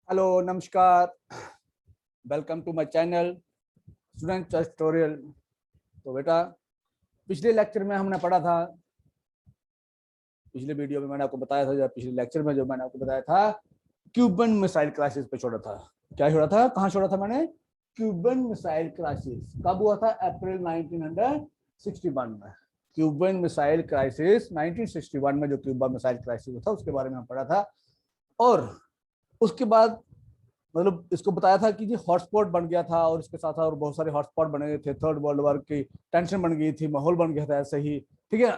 Hello, नमस्कार। Welcome to my channel student choice tutorial. तो बेटा, पिछले लेक्चर में हमने पढ़ा था, पिछले वीडियो में मैंने आपको बताया था, जब पिछले लेक्चर में जो मैंने आपको बताया था क्यूबन मिसाइल क्राइसिस पे छोड़ा था। क्या छोड़ा था, कहाँ छोड़ा था मैंने? क्यूबन मिसाइल क्राइसिस कब हुआ था? अप्रैल 1961 में। क्यूबन मिसाइल क्राइसिस 1961 में जो क्यूबा मिसाइल क्राइसिस हुआ था उसके बारे में हम पढ़ा था। और उसके बाद मतलब इसको बताया था कि जी हॉटस्पॉट बन गया था, और इसके साथ और बहुत सारे हॉटस्पॉट बने गए थे। थर्ड वर्ल्ड वॉर की टेंशन बन गई थी, माहौल बन गया था ऐसे ही। ठीक है।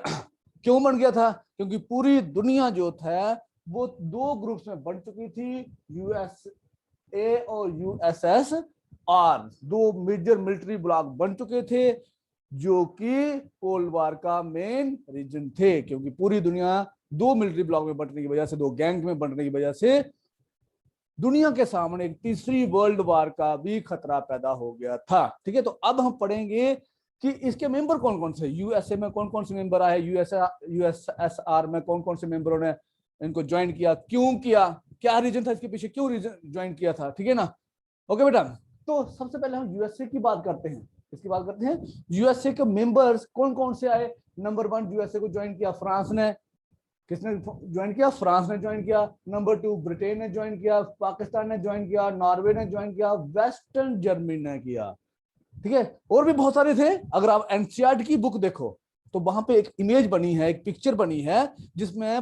क्यों बन गया था? क्योंकि पूरी दुनिया जो था वो दो ग्रुप्स में बन चुकी थी, यूएसए और यूएसएसआर। दो मेजर मिलिट्री ब्लॉक बन चुके थे जो कि कोल्ड वार का मेन रीजन थे, क्योंकि पूरी दुनिया दो मिलिट्री ब्लॉक में बंटने की वजह से, दो गैंग में बंटने की वजह से दुनिया के सामने एक तीसरी वर्ल्ड वार का भी खतरा पैदा हो गया था। ठीक है। तो अब हम पढ़ेंगे कि इसके मेंबर कौन कौन से, यूएसए में कौन कौन से मेंबर आए, यूएसएसआर में कौन कौन से मेंबरों ने इनको ज्वाइन किया, क्यों किया, क्या रीजन था इसके पीछे, क्यों रीजन ज्वाइन किया था। ठीक है ना। ओके बेटा, तो सबसे पहले हम यूएसए की बात करते हैं। इसकी बात करते हैं, यूएसए के मेंबर्स कौन कौन से आए। नंबर 1, यूएसए को ज्वाइन किया फ्रांस ने। किसने ज्वाइन किया? फ्रांस ने ज्वाइन किया। नंबर 2, ब्रिटेन ने ज्वाइन किया, पाकिस्तान ने ज्वाइन किया, नॉर्वे ने ज्वाइन किया, वेस्टर्न जर्मनी ने किया। ठीक है। और भी बहुत सारे थे। अगर आप एनसीईआरटी की बुक देखो तो वहां पे एक इमेज बनी है, एक पिक्चर बनी है, जिसमें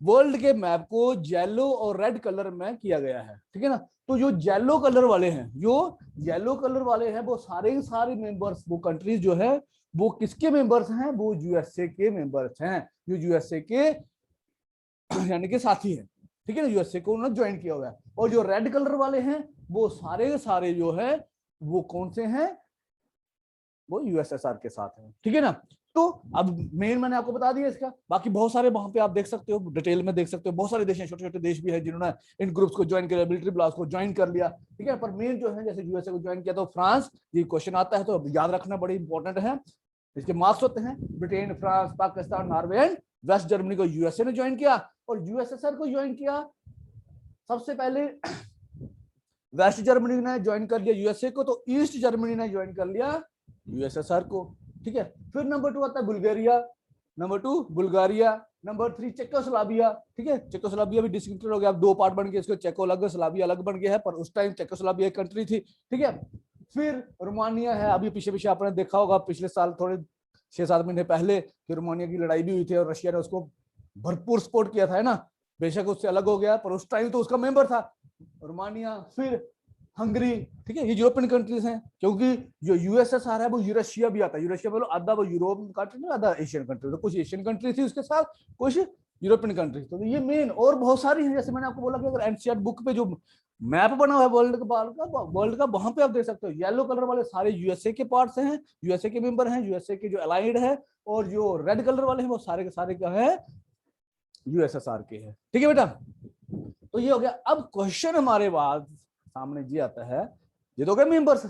वर्ल्ड के मैप को येलो और रेड कलर में किया गया है। ठीक है ना। तो जो येलो कलर वाले हैं, वो सारे मेंबर्स, वो कंट्रीज जो है वो किसके मेंबर्स हैं? वो यूएसए के मेंबर्स हैं, जो यूएसए के यानी कि साथी है। ठीक है ना। यूएसए को उन्होंने ज्वाइन किया हुआ है। और जो रेड कलर वाले हैं वो सारे जो है वो कौन से हैं? वो यूएसएसआर के साथ है। ठीक है ना। तो अब मेन मैंने आपको बता दिया इसका। बाकी बहुत सारे वहां पे आप देख सकते हो, डिटेल में देख सकते हो, बहुत सारे देश हैं, छोटे छोटे देश भी है जिन्होंने इन ग्रुप्स को ज्वाइन किया, मिलिट्री ब्लॉक्स को ज्वाइन कर लिया। ठीक है। पर मेन जो है, जैसे यूएसए को ज्वाइन किया तो फ्रांस, ये क्वेश्चन आता है तो याद रखना बड़ी इंपॉर्टेंट है। इसके मार्क्स होते हैं, Britain, France, Pakistan, Norway and West Germany को यूएसए ने ज्वाइन किया। और यूएसएसआर को ज्वाइन किया सबसे पहले वेस्ट जर्मनी ने ज्वाइन कर लिया यूएसए को, तो ईस्ट जर्मनी ने ज्वाइन कर लिया यूएसएसआर को। ठीक है। फिर नंबर 2 आता है बुल्गारिया। Number 3 Czechoslovakia. ठीक है। चेकोस्लोवाकिया भी डिस्ट्रिक्ट हो गया, अब दो पार्ट बन गए, इसको चेको अलग, स्लाविया अलग बन गया है, पर उस टाइम चेकोस्लोवाकिया एक कंट्री थी। ठीक है। फिर रोमानिया है। अभी पीछे पीछे आपने देखा होगा पिछले साल, थोड़े 6-7 महीने पहले, कि रोमानिया की लड़ाई भी हुई थी और रशिया ने उसको भरपूर सपोर्ट किया था, है ना। बेशक उससे अलग हो गया, पर उस टाइम तो उसका मेंबर था रोमानिया। फिर हंगरी। ठीक है। ये यूरोपियन कंट्रीज हैं, क्योंकि जो यूएसएसआर है वो यूरेशिया भी आता है। यूरेशिया बोलो, आधा वो यूरोप कंट्री ना, आधा एशियन कंट्री, तो कुछ एशियन कंट्री थी उसके साथ, कुछ यूरोपियन कंट्री। तो ये मेन, और बहुत सारी है। जैसे मैंने आपको बोला कि अगर एनसीईआरटी बुक पे जो मैप बना हुआ है वर्ल्ड का वहां पे आप देख सकते हो, येलो कलर वाले सारे यूएसए के पार्ट्स हैं, यूएसए के मेंबर हैं, यूएसए के जो अलाइड है। और जो रेड कलर वाले हैं वो सारे के सारे क्या है? यूएसएसआर के हैं। ठीक है बेटा। तो ये हो गया। अब क्वेश्चन हमारे बाद सामने जी आता है, ये तो गए मेंबर्स।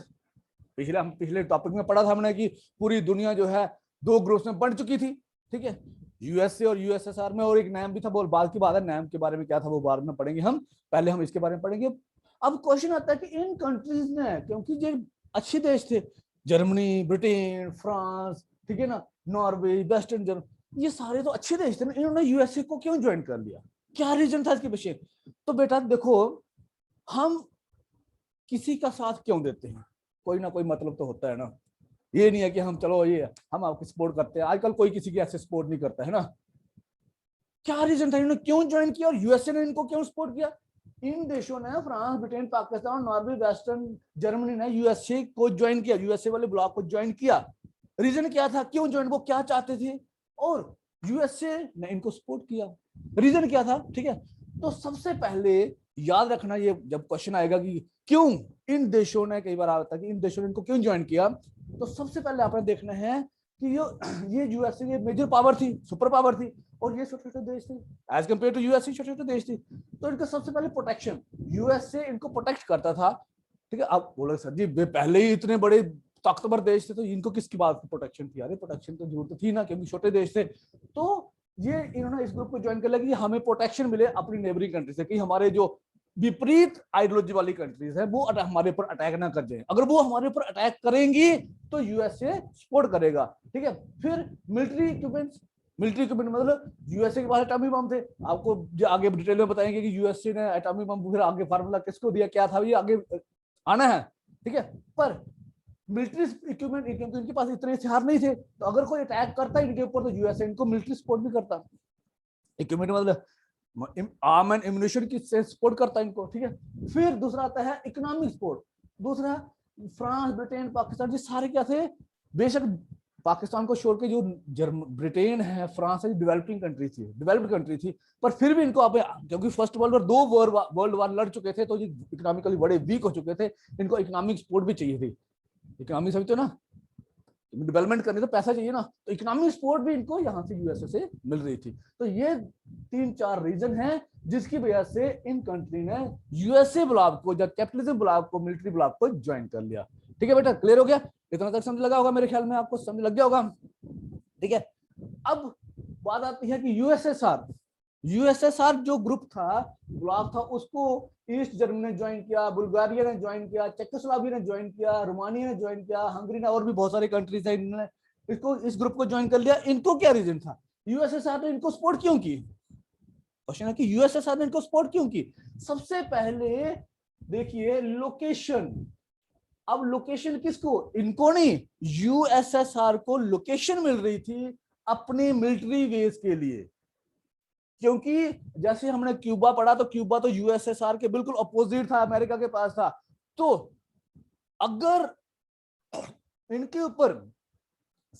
पिछले टॉपिक में पढ़ा था हमने कि पूरी दुनिया जो है दो ग्रुप्स में बंट चुकी थी। ठीक है। यूएसए और यूएसएसआर में, और एक नाम भी था, बोल बाद की बात है, नाम के बारे में क्या था वो बाद में पढ़ेंगे हम, पहले हम इसके बारे में पढ़ेंगे। अब क्वेश्चन आता है कि इन कंट्रीज ने, क्योंकि जो अच्छे देश थे, जर्मनी, ब्रिटेन, फ्रांस, ठीक है ना, नॉर्वे, वेस्टर्न जर्मनी, ये सारे तो अच्छे देश थे ना, इन्होंने यूएसए को क्यों ज्वाइन कर लिया? क्या रीजन था इसके पीछे? तो बेटा देखो, हम किसी का साथ क्यों देते हैं? कोई ना कोई मतलब तो होता है ना। ये नहीं है कि हम चलो ये हम आपकी सपोर्ट करते हैं, आजकल कोई किसी की ऐसे सपोर्ट नहीं करता है ना। क्या रीजन था, इन्होंने क्यों ज्वाइन किया और यूएसए ने इनको क्यों सपोर्ट किया? इन देशों ने, France, Britain, Pakistan, Norway, western Germany ने यूएसए को ज्वाइन किया, यूएसए वाले ब्लॉक को ज्वाइन किया। रीजन क्या था, क्यों ज्वाइन, वो क्या चाहते थे, और यूएसए ने इनको सपोर्ट किया, रीजन क्या था? ठीक है। तो सबसे पहले याद रखना, ये जब क्वेश्चन आएगा कि क्यों इन देशों ने, कई बार आता है कि इन देशों ने इनको क्यों ज्वाइन किया, तो सबसे पहले आपने देखना है कि ये यूएसए ये मेजर पावर थी, सुपर पावर थी, और ये छोटे छोटे देश थे एज कम्पेयर टू यूएसए, छोटे छोटे देश थे। तो इनका सबसे पहले प्रोटेक्शन, यूएसए इनको प्रोटेक्ट करता था। ठीक है। अब बोलो सर जी पहले ही इतने बड़े ताकतवर देश थे तो इनको किसकी बात की प्रोटेक्शन थी? अरे प्रोटेक्शन तो जरूरत थी ना, क्योंकि छोटे देश थे। तो ये इन्होंने इस ग्रुप को ज्वाइन कर लिया कि हमें प्रोटेक्शन मिले अपनी नेबरिंग कंट्री से, कि हमारे जो विपरीत आइडियोलॉजी वाली कंट्रीज है वो हमारे ऊपर अटैक ना कर जाए। अगर वो हमारे ऊपर अटैक करेंगी तो यूएसए सपोर्ट करेगा, ठीक है। फिर मिलिट्री इक्विपमेंट्स, मिलिट्री इक्विपमेंट मतलब यूएसए के पास एटॉमिक बम थे, आपको जो आगे डिटेल में बताएंगे कि यूएसए ने एटॉमिक बम, फिर आगे फार्मूला किसको दिया, क्या था, ये आगे आना है, ठीक है। पर मिलिट्री इक्विपमेंट इनके पास इतने हथियार नहीं थे, तो अगर कोई अटैक करता इनके ऊपर तो यूएसए इनको मिलिट्री सपोर्ट भी करता। इक्विपमेंट मतलब आर्म एंड एम्युनिशन की सपोर्ट करता है इनको, ठीक है। फिर दूसरा आता है इकोनॉमिक सपोर्ट। दूसरा फ्रांस, ब्रिटेन, पाकिस्तान ये सारे क्या थे, बेशक पाकिस्तान को छोड़ के जो ब्रिटेन है, फ्रांस है, डेवलपिंग कंट्री थी, डेवलप्ड कंट्री थी, पर फिर भी इनको क्योंकि फर्स्ट वर्ल्ड वॉर, दो वर्ल्ड वॉर लड़ चुके थे, तो ये इकोनॉमिकली बड़े वीक हो चुके थे, इनको इकोनॉमिक सपोर्ट भी चाहिए थी। इकोनॉमिक समझते हो ना, डेवलपमेंट करने तो पैसा चाहिए ना, तो इकोनॉमिक सपोर्ट भी इनको यहाँ से यूएसए से मिल रही थी। तो ये 3-4 रीजन है जिसकी वजह से इन कंट्री ने यूएसए ब्लॉक को, जब कैपिटलिज्म ब्लॉक को, मिलिट्री ब्लॉक को ज्वाइन कर लिया। ठीक है बेटा, क्लियर हो गया? इतना तक समझ लगा होगा, मेरे ख्याल में आपको समझ लग गया होगा, ठीक है। अब बात आती है कि यूएसएसआर जो ग्रुप था, ब्लॉक था, उसको ईस्ट जर्मनी ने ज्वाइन किया, बुल्गारिया ने ज्वाइन किया, चेकोस्लोवाकिया ने ज्वाइन किया, रोमानिया ने ज्वाइन किया, हंगरी ने, और भी बहुत सारी कंट्रीज है, इन्होंने इस ग्रुप को ज्वाइन कर लिया। इनको क्या रीजन था, यूएसएसआर ने इनको सपोर्ट क्यों की? क्वेश्चन है कि यूएसएसआर ने इनको सपोर्ट क्यों की? सबसे पहले देखिए लोकेशन। अब लोकेशन किसको? इनको नहीं, यूएसएसआर को लोकेशन मिल रही थी अपने मिलिट्री बेस के लिए। क्योंकि जैसे हमने क्यूबा पढ़ा, तो क्यूबा तो यूएसएसआर के बिल्कुल अपोजिट था, अमेरिका के पास था। तो अगर इनके ऊपर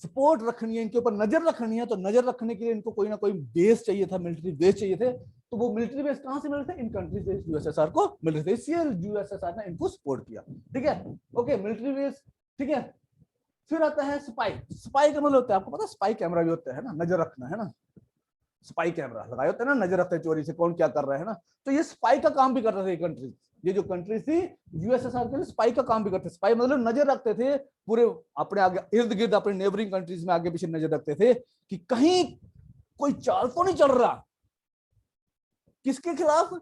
सपोर्ट रखनी है, इनके ऊपर नजर रखनी है, तो नजर रखने के लिए इनको कोई ना कोई बेस चाहिए था, मिलिट्री बेस चाहिए थे। तो वो मिलिट्री बेस कहां से मिल रहे थे? इन कंट्री से यूएसएसआर को मिल रहे थे, इसलिए यूएसएसआर ने इनको सपोर्ट किया, ठीक है। ओके, मिलिट्री बेस, ठीक है। फिर आता है स्पाई। स्पाई का मतलब होता है, आपको पता है स्पाई कैमरा भी होता है ना, नजर रखना है ना, स्पाई कैमरा लगाए होते हैं ना, नजर रखते हैं चोरी से कौन क्या कर रहा है ना। तो ये स्पाई का काम भी कर रहे थे ये कंट्री, ये जो कंट्री थी यूएसएसआर के लिए स्पाई का काम भी करते। स्पाई मतलब नजर रखते थे पूरे अपने आगे इर्द गिर्द, अपने नेबरिंग कंट्रीज में आगे पीछे नजर रखते थे कि कहीं कोई चाल तो नहीं चल रहा। किसके खिलाफ?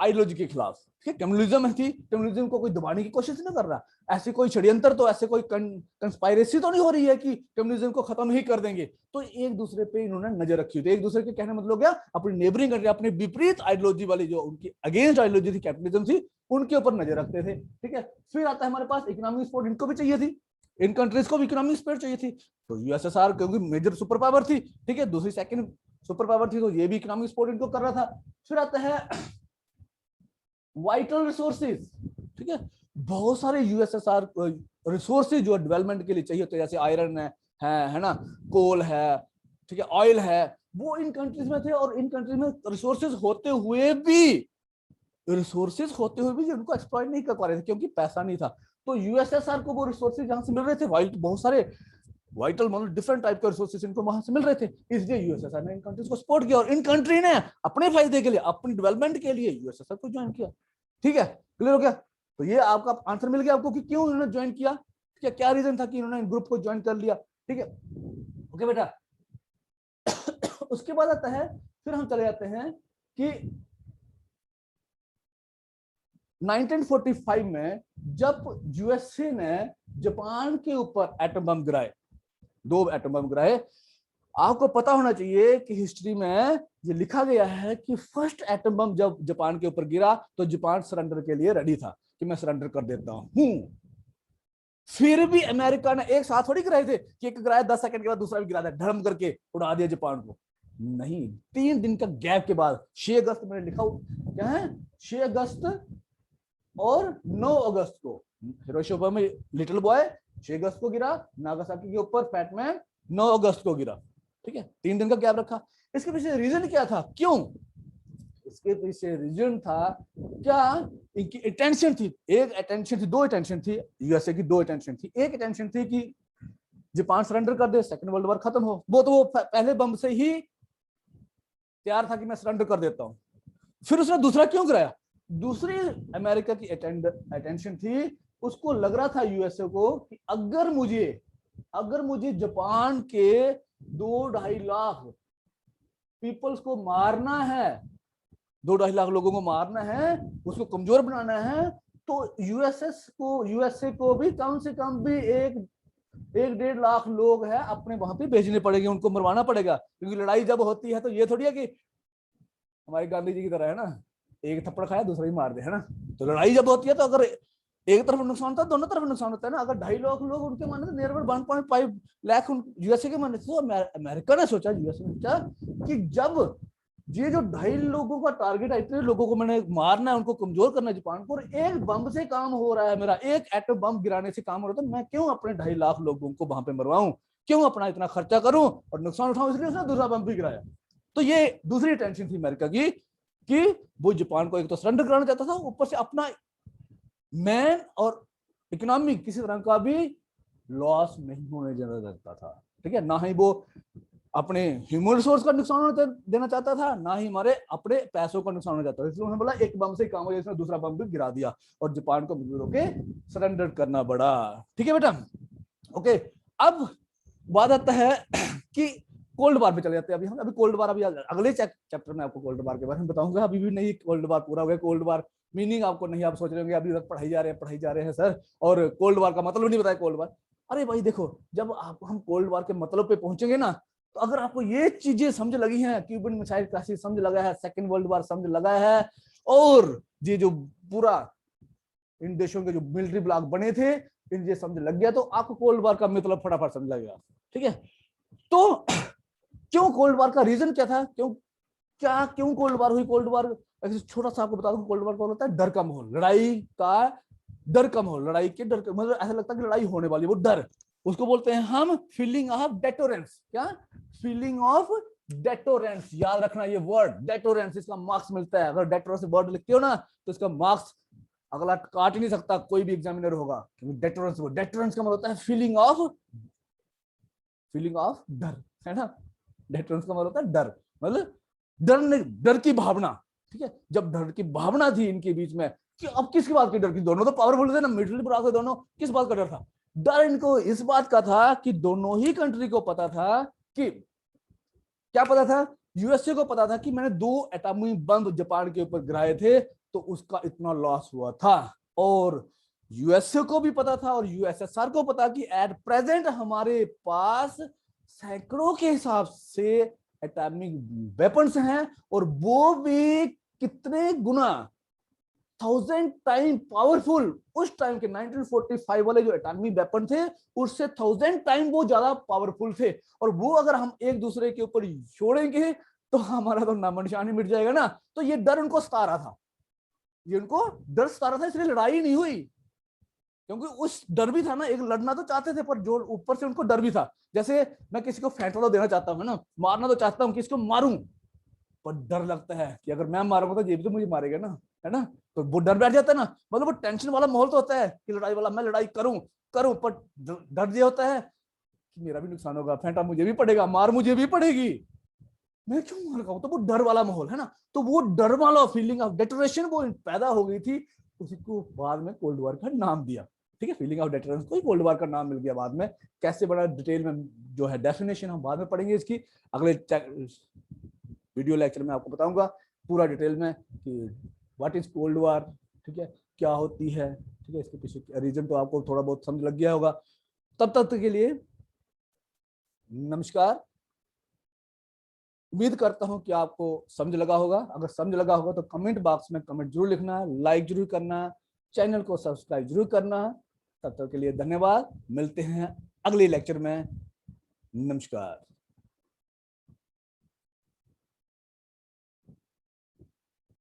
आइडियोलॉजी के खिलाफ, ठीक है। कम्युनिज्म थी, कम्युनिज्म को कोई दबाने की कोशिश नहीं कर रहा, ऐसे कोई षड्यंत्र, तो ऐसे कोई कंस्पायरेसी तो नहीं हो रही है कि कम्युनिज्म को खत्म ही कर देंगे। तो एक दूसरे पे इन्होंने नजर रखी थी। एक दूसरे के कहने मतलब क्या, अपनी नेबरिंग कंट्री, अपने विपरीत आइडियोलॉजी वाली जो उनकी अगेंस्ट आइडियोलॉजी थी, कैपिटलिज्म थी, उनके ऊपर नजर रखते थे, ठीक है। फिर आता है हमारे पास इकोनॉमिक सपोर्ट, इनको भी चाहिए थी, इन कंट्रीज को भी इकोनॉमिक सपोर्ट चाहिए थी। तो यूएसएसआर क्योंकि मेजर सुपर पावर थी, ठीक है, दूसरी सेकंड सुपर पावर थी, तो ये भी इकोनॉमिक सपोर्ट इनको कर रहा था। फिर आता है वाइटल रिसोर्सेज, ठीक है। बहुत सारे यूएसएसआर रिसोर्सेज जो डेवलपमेंट के लिए चाहिए होते हैं, जैसे आयरन है ना, कोल है, ठीक है, ऑयल है, वो इन कंट्रीज में थे। और इन कंट्रीज में रिसोर्सेज होते हुए भी उनको एक्सप्लॉइट नहीं कर पा रहे थे क्योंकि पैसा नहीं था। तो यूएसएसआर को वो रिसोर्सेज जहां से मिल रहे थे, बहुत सारे वाइटल मतलब डिफरेंट टाइप के रिसोर्सेज इनको वहां से मिल रहे थे, इसलिए यूएसएसआर ने इन कंट्रीज को सपोर्ट किया। और इन कंट्री ने अपने फायदे के लिए, अपनी डेवलपमेंट के लिए यूएसएसआर को ज्वाइन किया, ठीक है। क्लियर हो गया? तो ये आपका आंसर मिल गया आपको कि क्यों इन्होंने ज्वाइन किया, क्या रीजन था कि इन्होंने इन ग्रुप को ज्वाइन कर लिया, ठीक है। ओके बेटा, उसके बाद आता है, फिर हम चले जाते हैं कि 1945 में जब यूएसए ने जापान के ऊपर एटम बम गिराए, 2 एटम बम गिराए। आपको पता होना चाहिए कि हिस्ट्री में ये लिखा गया है कि फर्स्ट एटम बम जब जापान के ऊपर गिरा तो जापान सरेंडर के लिए रेडी था कि मैं सरेंडर कर देता हूं। फिर भी अमेरिका ने एक साथ थोड़ी गिराए थे कि एक गिराया 10 सेकंड के बाद दूसरा भी गिरा दिया, धर्म करके उड़ा दिया जापान को। नहीं, 3 दिन का गैप के बाद 6 अगस्त मैंने लिखा क्या है, 6 अगस्त और 9 अगस्त को हिरोशिमा में लिटिल बॉय 6 अगस्त को गिरा, नागासाकी के ऊपर फैटमैन 9 अगस्त को गिरा, ठीक है। 3 दिन का गैप रखा। इसके पीछे रीजन क्या था, क्यों? इसके पीछे रीजन था क्या, इनकी अटेंशन थी, एक अटेंशन थी, 2 अटेंशन थी यूएसए की, 2 अटेंशन थी। एक अटेंशन थी कि जापान सरेंडर कर दे, सेकंड वर्ल्ड वॉर खत्म हो, वो तो वो पहले बम से ही तैयार था कि मैं सरेंडर कर देता हूं। फिर उसने दूसरा क्यों गिराया? दूसरी अमेरिका की अटेंशन थी, उसको लग रहा था यूएसए को कि अगर मुझे जापान के 2-2.5 लाख पीपल्स को मारना है 2-2.5 लाख लोगों को मारना है, उसको कमजोर बनाना है, तो यूएसए को भी कम से कम भी 1-1.5 लाख लोग हैं अपने वहां पे भेजने पड़ेंगे, उनको मरवाना पड़ेगा। क्योंकि लड़ाई जब होती है तो ये थोड़ी है कि हमारे गांधी जी की तरह है ना, एक थप्पड़ खाया दूसरा ही मार दे, है ना। तो लड़ाई जब होती है तो अगर एक तरफ नुकसान होता है, दोनों तरफ नुकसान होता है ना। अगर 2.5 लाख लोग उनके माने तो नियर अबाउट 1.5 लाख यूएसए के माने, तो अमेरिका ने सोचा, यूएसए ने सोचा कि जब ये जो 2.5 लोगों का टारगेट है, इतने लोगों को मैंने मारना है, उनको कमजोर करना है जापान को, और एक बम से काम हो रहा है, मेरा एक एटम बम गिराने से काम हो रहा है, तो मैं क्यों अपने 2.5 लाख लोगों को वहां पे मरवाऊं, क्यों अपना इतना खर्चा करूं और नुकसान उठाऊं। इसलिए उसने दूसरा बम भी गिराया। तो ये दूसरी टेंशन थी अमेरिका की कि वो जापान को एक तो सरेंडर कराना चाहता था, ऊपर से अपना मैन और इकोनॉमिक किसी तरह का भी लॉस नहीं होने देता था। ठीक है, ना ही वो अपने ह्यूमन रिसोर्स का नुकसान देना चाहता था, ना ही हमारे अपने पैसों का नुकसान होना चाहता था। इसलिए उन्होंने बोला एक बम से काम हो, इसने दूसरा बम भी गिरा दिया और जापान को मजबूर होकर सरेंडर करना पड़ा। ठीक है बेटा, ओके। अब बात आता है कि कोल्ड वार पे चले जाते हैं। अभी कोल्ड वार, अभी अगले चैप्टर में आपको कोल्ड वार के बारे में बताऊंगा। अभी भी नहीं कोल्ड वार पूरा हो गया। कोल्ड वार मीनिंग आपको नहीं, आप सोच रहे होंगे अभी तक पढ़ाई जा रहे हैं सर, और कोल्ड वार का मतलब नहीं बताया कोल्ड वार। अरे भाई देखो, जब हम कोल्ड वार के मतलब पे पहुंचेंगे ना, तो अगर आपको ये चीजें समझ लगी हैं, क्यूबन मिसाइल क्राइसिस समझ लगा है, सेकेंड वर्ल्ड वार समझ लगा है, और ये जो पूरा इन देशों के जो मिलिट्री ब्लॉक बने थे, इन ये समझ लग गया, तो आपको कोल्ड वार का मतलब फटाफट समझ लगेगा। ठीक है, तो क्यों कोल्ड वार का रीजन क्या था, क्यों कोल्ड वार हुई। कोल्ड वार छोटा सा आपको बता दूं, कोल्ड वार कौन होता है, डर का माहौल, लड़ाई का डर का माहौल, लड़ाई के डर का मतलब ऐसा लगता है कि लड़ाई होने वाली, वो डर, उसको बोलते हैं हम फीलिंग ऑफ डेटोरेंस। क्या, फीलिंग ऑफ डेटोरेंस, याद रखना ये वर्ड डेटोरेंस, इसका मार्क्स मिलता है। अगर डेटोरेंस वर्ड लिखते हो ना, तो इसका मार्क्स अगला काट ही नहीं सकता कोई भी एग्जामिनर होगा, क्योंकि डेटोरेंस का मतलब होता है फीलिंग ऑफ डर, है ना। डेटोरेंस का मतलब होता है डर, मतलब डर की भावना। ठीक है, जब डर की भावना थी इनके बीच में कि अब किसकी बात की डर की, दोनों तो पावरफुल थे ना, मिलिट्री ब्लॉक थे दोनों, किस बात का डर था, डर इनको इस बात का था कि दोनों ही कंट्री को पता था कि, क्या पता था, यूएसए को पता था कि मैंने 2 एटॉमिक बम जापान के ऊपर गिराए थे, तो उसका इतना लॉस हुआ था, और यूएसए को भी पता था और यूएसएसआर को पता कि एट प्रेजेंट हमारे पास सैकड़ों के हिसाब से एटॉमिक वेपन्स हैं, और वो भी कितने गुना, 1000 टाइम पावरफुल। उस टाइम के 1945 वाले जो एटॉमिक वेपन थे, उससे 1000 टाइम वो ज्यादा पावरफुल थे, और वो अगर हम एक दूसरे के ऊपर छोड़ेंगे तो हमारा तो नामो निशान ही मिट जाएगा ना। तो ये डर उनको सता रहा था, इसलिए लड़ाई नहीं हुई, क्योंकि उस डर भी था ना, एक लड़ना तो चाहते थे पर जो ऊपर से उनको डर भी था। जैसे मैं किसी को फैंटलो देना चाहता हूँ ना, मारना तो चाहता हूँ कि इसको मारूं, पर डर लगता है कि अगर मैं मारूंगा तो ये भी तो मुझे मारेगा ना, है ना। तो वो डर बैठ जाता है ना, मतलब वो टेंशन वाला माहौल तो होता है कि लड़ाई वाला, मैं लड़ाई करूं, पर डर ये होता है कि मेरा भी नुकसान होगा, फेंटा मुझे भी पड़ेगा, मार मुझे भी पड़ेगी, मैं क्यों मार रहा हूं। तो वो डर वाला माहौल है ना, तो वो डर वाला फीलिंग ऑफ डेटोरेशन वो पैदा हो गई थी, उसी को बाद में कोल्ड वॉर का नाम दिया। ठीक है, फीलिंग ऑफ डेटोरेंस को कोल्ड वॉर का नाम मिल गया बाद में। कैसे बड़ा डिटेल में जो है डेफिनेशन हम बाद में पढ़ेंगे इसकी, अगले वीडियो लेक्चर में आपको बताऊंगा पूरा डिटेल में कि व्हाट इज कोल्ड वॉर, ठीक है, क्या होती है। ठीक है, इसके पीछे रीजन तो आपको थोड़ा बहुत समझ लग गया होगा। तब तक के लिए नमस्कार। उम्मीद करता हूं कि आपको समझ लगा होगा। अगर समझ लगा होगा तो कमेंट बॉक्स में कमेंट जरूर लिखना है, लाइक जरूर करना, चैनल को सब्सक्राइब जरूर करना। तब तक के लिए धन्यवाद, मिलते हैं अगले लेक्चर में। नमस्कार।